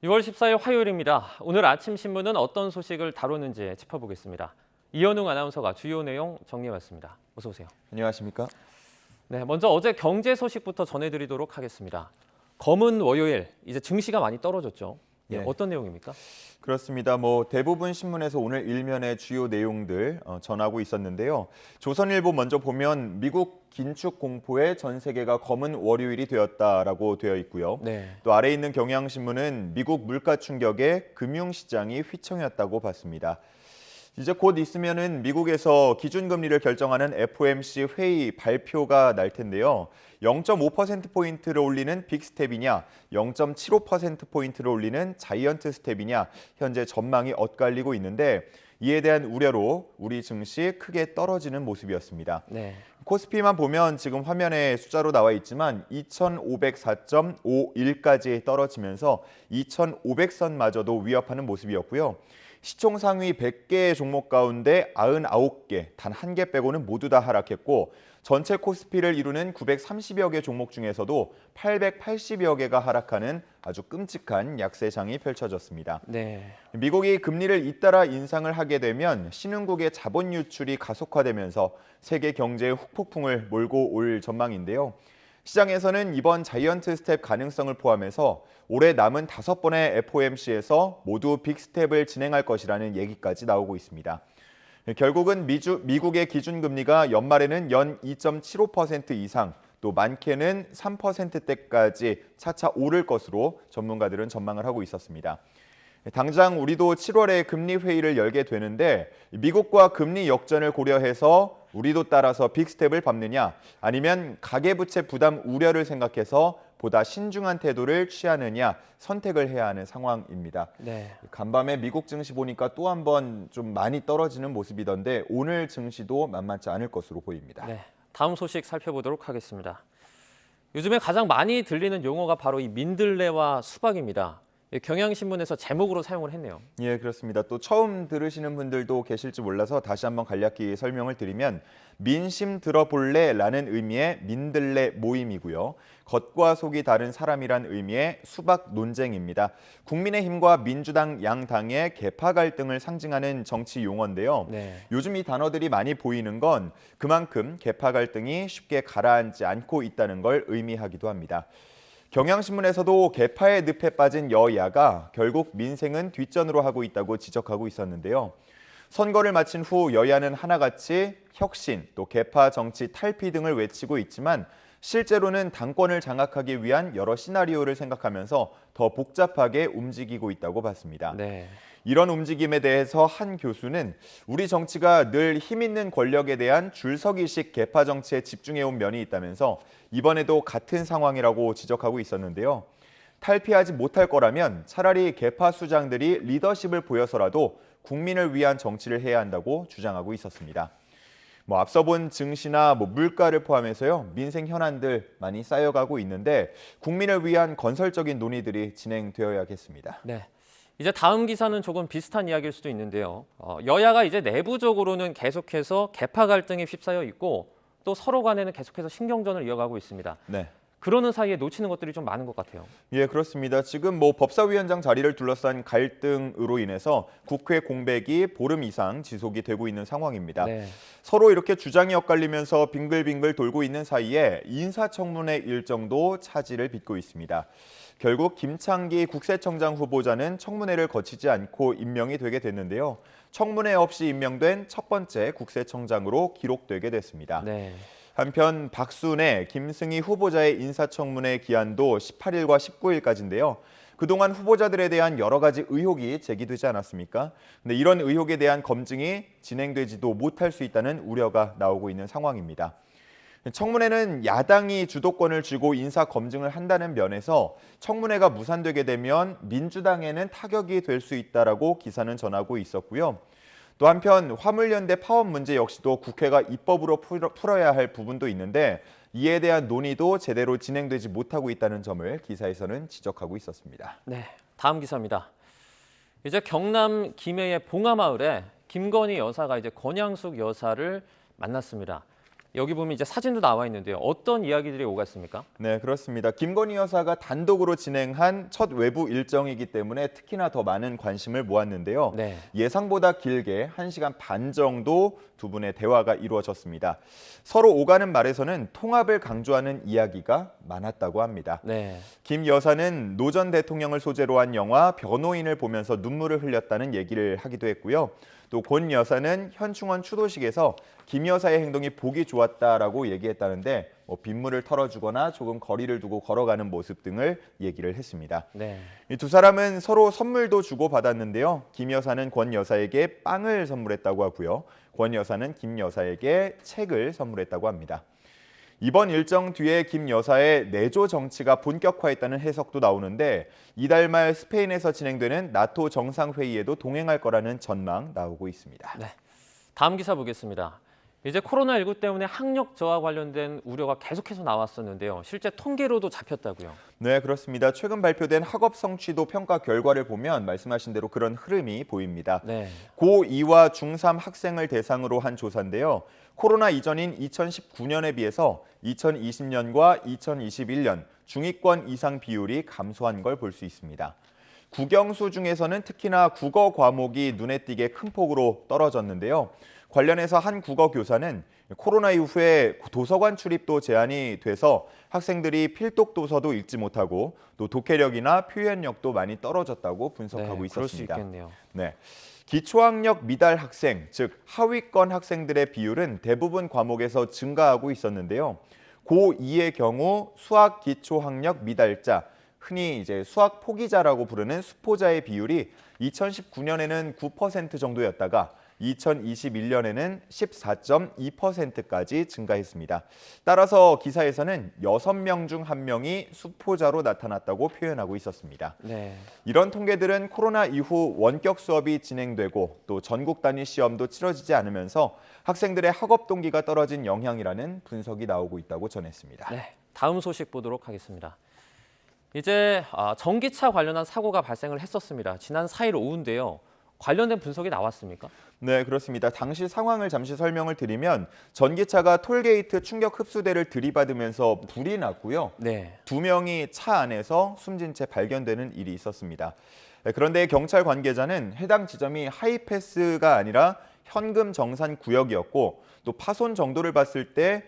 6월 14일 화요일입니다. 오늘 아침 신문은 어떤 소식을 다루는지 짚어보겠습니다. 이현웅 아나운서가 주요 내용 정리해봤습니다. 어서 오세요. 안녕하십니까? 네, 먼저 어제 경제 소식부터 전해드리도록 하겠습니다. 검은 월요일, 이제 증시가 많이 떨어졌죠. 네, 네. 어떤 내용입니까? 그렇습니다. 대부분 신문에서 오늘 일면의 주요 내용들 전하고 있었는데요. 조선일보 먼저 보면 미국 긴축 공포에 전 세계가 검은 월요일이 되었다라고 되어 있고요. 네. 또 아래 있는 경향신문은 미국 물가 충격에 금융시장이 휘청였다고 봤습니다. 이제 곧 있으면은 미국에서 기준금리를 결정하는 FOMC 회의 발표가 날 텐데요. 0.5%포인트를 올리는 빅스텝이냐, 0.75%포인트를 올리는 자이언트 스텝이냐, 현재 전망이 엇갈리고 있는데 이에 대한 우려로 우리 증시 크게 떨어지는 모습이었습니다. 네. 코스피만 보면 지금 화면에 숫자로 나와 있지만 2,504.51까지 떨어지면서 2,500선마저도 위협하는 모습이었고요. 시총 상위 100개 종목 가운데 99개, 단 한 개 빼고는 모두 다 하락했고 전체 코스피를 이루는 930여 개 종목 중에서도 880여 개가 하락하는 아주 끔찍한 약세장이 펼쳐졌습니다. 네. 미국이 금리를 잇따라 인상을 하게 되면 신흥국의 자본 유출이 가속화되면서 세계 경제의 후폭풍을 몰고 올 전망인데요. 시장에서는 이번 자이언트 스텝 가능성을 포함해서 올해 남은 5번의 FOMC에서 모두 빅스텝을 진행할 것이라는 얘기까지 나오고 있습니다. 결국은 미국의 기준금리가 연말에는 연 2.75% 이상, 또 많게는 3%대까지 차차 오를 것으로 전문가들은 전망을 하고 있었습니다. 당장 우리도 7월에 금리 회의를 열게 되는데 미국과 금리 역전을 고려해서 우리도 따라서 빅스텝을 밟느냐 아니면 가계부채 부담 우려를 생각해서 보다 신중한 태도를 취하느냐 선택을 해야 하는 상황입니다. 네. 간밤에 미국 증시 보니까 또 한 번 좀 많이 떨어지는 모습이던데 오늘 증시도 만만치 않을 것으로 보입니다. 네. 다음 소식 살펴보도록 하겠습니다. 요즘에 가장 많이 들리는 용어가 바로 이 민들레와 수박입니다. 경향신문에서 제목으로 사용을 했네요. 예, 그렇습니다. 또 처음 들으시는 분들도 계실지 몰라서 다시 한번 간략히 설명을 드리면 민심 들어볼래라는 의미의 민들레 모임이고요. 겉과 속이 다른 사람이란 의미의 수박 논쟁입니다. 국민의힘과 민주당 양 당의 계파 갈등을 상징하는 정치 용어인데요. 네. 요즘 이 단어들이 많이 보이는 건 그만큼 계파 갈등이 쉽게 가라앉지 않고 있다는 걸 의미하기도 합니다. 경향신문에서도 계파의 늪에 빠진 여야가 결국 민생은 뒷전으로 하고 있다고 지적하고 있었는데요. 선거를 마친 후 여야는 하나같이 혁신, 또 계파 정치 탈피 등을 외치고 있지만 실제로는 당권을 장악하기 위한 여러 시나리오를 생각하면서 더 복잡하게 움직이고 있다고 봤습니다. 네. 이런 움직임에 대해서 한 교수는 우리 정치가 늘 힘있는 권력에 대한 줄서기식 계파 정치에 집중해온 면이 있다면서 이번에도 같은 상황이라고 지적하고 있었는데요. 탈피하지 못할 거라면 차라리 계파 수장들이 리더십을 보여서라도 국민을 위한 정치를 해야 한다고 주장하고 있었습니다. 앞서 본 증시나 물가를 포함해서요. 민생 현안들 많이 쌓여가고 있는데 국민을 위한 건설적인 논의들이 진행되어야겠습니다. 네. 이제 다음 기사는 조금 비슷한 이야기일 수도 있는데요. 여야가 이제 내부적으로는 계속해서 계파 갈등에 휩싸여 있고 또 서로 간에는 계속해서 신경전을 이어가고 있습니다. 네. 그러는 사이에 놓치는 것들이 좀 많은 것 같아요. 예, 그렇습니다. 지금 법사위원장 자리를 둘러싼 갈등으로 인해서 국회 공백이 보름 이상 지속이 되고 있는 상황입니다. 네. 서로 이렇게 주장이 엇갈리면서 빙글빙글 돌고 있는 사이에 인사청문회 일정도 차질을 빚고 있습니다. 결국 김창기 국세청장 후보자는 청문회를 거치지 않고 임명이 되게 됐는데요. 청문회 없이 임명된 첫 번째 국세청장으로 기록되게 됐습니다. 네. 한편 박순애, 김승희 후보자의 인사청문회 기한도 18일과 19일까지인데요. 그동안 후보자들에 대한 여러 가지 의혹이 제기되지 않았습니까? 근데 이런 의혹에 대한 검증이 진행되지도 못할 수 있다는 우려가 나오고 있는 상황입니다. 청문회는 야당이 주도권을 쥐고 인사 검증을 한다는 면에서 청문회가 무산되게 되면 민주당에는 타격이 될 수 있다라고 기사는 전하고 있었고요. 또 한편 화물연대 파업 문제 역시도 국회가 입법으로 풀어야 할 부분도 있는데 이에 대한 논의도 제대로 진행되지 못하고 있다는 점을 기사에서는 지적하고 있었습니다. 네. 다음 기사입니다. 이제 경남 김해의 봉하마을에 김건희 여사가 이제 권양숙 여사를 만났습니다. 여기 보면 이제 사진도 나와 있는데요. 어떤 이야기들이 오갔습니까? 네, 그렇습니다. 김건희 여사가 단독으로 진행한 첫 외부 일정이기 때문에 특히나 더 많은 관심을 모았는데요. 네. 예상보다 길게 1시간 반 정도 두 분의 대화가 이루어졌습니다. 서로 오가는 말에서는 통합을 강조하는 이야기가 많았다고 합니다. 네. 김 여사는 노 전 대통령을 소재로 한 영화 변호인을 보면서 눈물을 흘렸다는 얘기를 하기도 했고요. 또 권 여사는 현충원 추도식에서 김 여사의 행동이 보기 좋았다라고 얘기했다는데 빗물을 털어주거나 조금 거리를 두고 걸어가는 모습 등을 얘기를 했습니다. 네. 이 두 사람은 서로 선물도 주고받았는데요. 김 여사는 권 여사에게 빵을 선물했다고 하고요. 권 여사는 김 여사에게 책을 선물했다고 합니다. 이번 일정 뒤에 김 여사의 내조 정치가 본격화했다는 해석도 나오는데 이달 말 스페인에서 진행되는 나토 정상회의에도 동행할 거라는 전망 나오고 있습니다. 네. 다음 기사 보겠습니다. 이제 코로나19 때문에 학력 저하 관련된 우려가 계속해서 나왔었는데요. 실제 통계로도 잡혔다고요. 네, 그렇습니다. 최근 발표된 학업 성취도 평가 결과를 보면 말씀하신 대로 그런 흐름이 보입니다. 네. 고2와 중3 학생을 대상으로 한 조사인데요. 코로나 이전인 2019년에 비해서 2020년과 2021년 중위권 이상 비율이 감소한 걸 볼 수 있습니다. 국영수 중에서는 특히나 국어 과목이 눈에 띄게 큰 폭으로 떨어졌는데요. 관련해서 한 국어 교사는 코로나 이후에 도서관 출입도 제한이 돼서 학생들이 필독 도서도 읽지 못하고 또 독해력이나 표현력도 많이 떨어졌다고 분석하고 네, 있었습니다. 그럴 수 있겠네요. 네. 기초학력 미달 학생, 즉 하위권 학생들의 비율은 대부분 과목에서 증가하고 있었는데요. 고2의 경우 수학 기초학력 미달자, 흔히 이제 수학 포기자라고 부르는 수포자의 비율이 2019년에는 9% 정도였다가 2021년에는 14.2%까지 증가했습니다. 따라서 기사에서는 6명 중 1명이 수포자로 나타났다고 표현하고 있었습니다. 네. 이런 통계들은 코로나 이후 원격 수업이 진행되고 또 전국 단위 시험도 치러지지 않으면서 학생들의 학업 동기가 떨어진 영향이라는 분석이 나오고 있다고 전했습니다. 네. 다음 소식 보도록 하겠습니다. 이제 전기차 관련한 사고가 발생을 했었습니다. 지난 4일 오후인데요. 관련된 분석이 나왔습니까? 네, 그렇습니다. 당시 상황을 잠시 설명을 드리면 전기차가 톨게이트 충격 흡수대를 들이받으면서 불이 났고요. 네. 2명이 차 안에서 숨진 채 발견되는 일이 있었습니다. 그런데 경찰 관계자는 해당 지점이 하이패스가 아니라 현금 정산 구역이었고 또 파손 정도를 봤을 때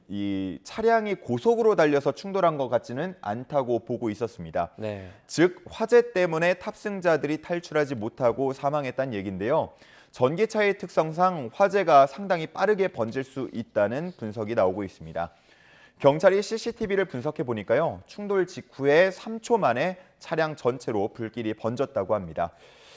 이 차량이 고속으로 달려서 충돌한 것 같지는 않다고 보고 있었습니다. 네. 즉 화재 때문에 탑승자들이 탈출하지 못하고 사망했다는 얘기인데요. 전기차의 특성상 화재가 상당히 빠르게 번질 수 있다는 분석이 나오고 있습니다. 경찰이 CCTV를 분석해 보니까요. 충돌 직후에 3초 만에 차량 전체로 불길이 번졌다고 합니다.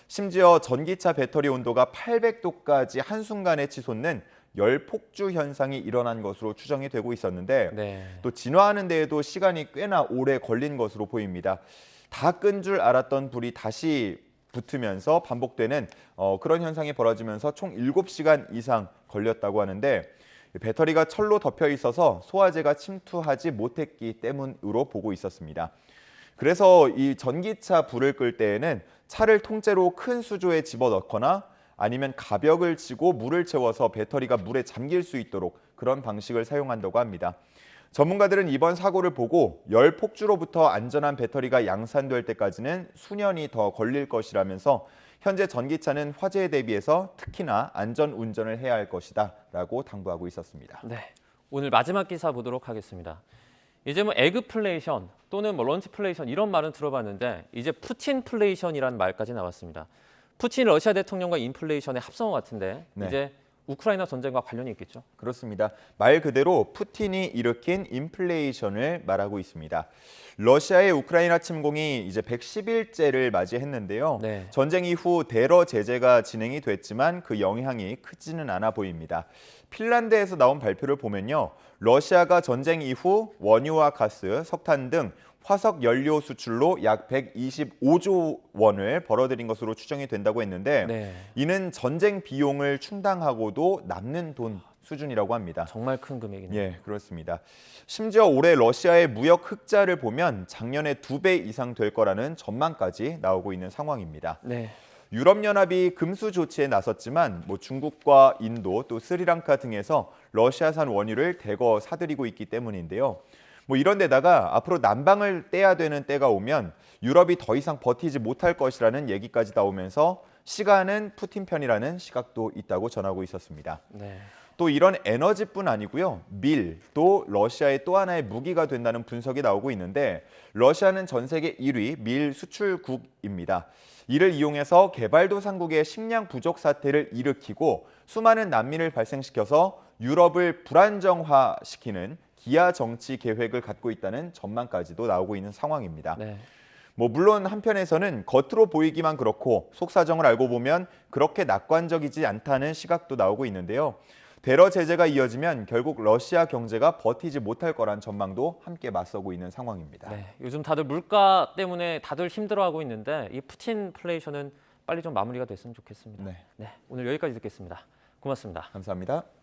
심지어 전기차 배터리 온도가 800도까지 한순간에 치솟는 열폭주 현상이 일어난 것으로 추정이 되고 있었는데 네. 또 진화하는 데에도 시간이 꽤나 오래 걸린 것으로 보입니다. 다 끈 줄 알았던 불이 다시 붙으면서 반복되는 그런 현상이 벌어지면서 총 7시간 이상 걸렸다고 하는데 배터리가 철로 덮여 있어서 소화제가 침투하지 못했기 때문으로 보고 있었습니다. 그래서 이 전기차 불을 끌 때에는 차를 통째로 큰 수조에 집어넣거나 아니면 가벽을 치고 물을 채워서 배터리가 물에 잠길 수 있도록 그런 방식을 사용한다고 합니다. 전문가들은 이번 사고를 보고 열 폭주로부터 안전한 배터리가 양산될 때까지는 수년이 더 걸릴 것이라면서 현재 전기차는 화재에 대비해서 특히나 안전 운전을 해야 할 것이다 라고 당부하고 있었습니다. 네. 오늘 마지막 기사 보도록 하겠습니다. 이제 에그플레이션 또는 런치플레이션 이런 말은 들어봤는데 이제 푸틴플레이션이라는 말까지 나왔습니다. 푸틴 러시아 대통령과 인플레이션의 합성어 같은데 네. 이제 우크라이나 전쟁과 관련이 있겠죠? 그렇습니다. 말 그대로 푸틴이 일으킨 인플레이션을 말하고 있습니다. 러시아의 우크라이나 침공이 이제 110일째를 맞이했는데요. 네. 전쟁 이후 대러 제재가 진행이 됐지만 그 영향이 크지는 않아 보입니다. 핀란드에서 나온 발표를 보면요. 러시아가 전쟁 이후 원유와 가스, 석탄 등 화석 연료 수출로 약 125조 원을 벌어들인 것으로 추정이 된다고 했는데 네. 이는 전쟁 비용을 충당하고도 남는 돈 수준이라고 합니다. 정말 큰 금액이네요. 예, 그렇습니다. 심지어 올해 러시아의 무역 흑자를 보면 작년에 2배 이상 될 거라는 전망까지 나오고 있는 상황입니다. 네. 유럽연합이 금수 조치에 나섰지만 중국과 인도 또 스리랑카 등에서 러시아산 원유를 대거 사들이고 있기 때문인데요. 이런 데다가 앞으로 난방을 떼야 되는 때가 오면 유럽이 더 이상 버티지 못할 것이라는 얘기까지 나오면서 시간은 푸틴 편이라는 시각도 있다고 전하고 있었습니다. 네. 또 이런 에너지뿐 아니고요. 밀, 또 러시아의 또 하나의 무기가 된다는 분석이 나오고 있는데 러시아는 전 세계 1위 밀 수출국입니다. 이를 이용해서 개발도상국의 식량 부족 사태를 일으키고 수많은 난민을 발생시켜서 유럽을 불안정화시키는 기아 정치 계획을 갖고 있다는 전망까지도 나오고 있는 상황입니다. 네. 물론 한편에서는 겉으로 보이기만 그렇고 속사정을 알고 보면 그렇게 낙관적이지 않다는 시각도 나오고 있는데요. 대러 제재가 이어지면 결국 러시아 경제가 버티지 못할 거란 전망도 함께 맞서고 있는 상황입니다. 네. 요즘 다들 물가 때문에 다들 힘들어하고 있는데 이 푸틴플레이션은 빨리 좀 마무리가 됐으면 좋겠습니다. 네. 네. 오늘 여기까지 듣겠습니다. 고맙습니다. 감사합니다.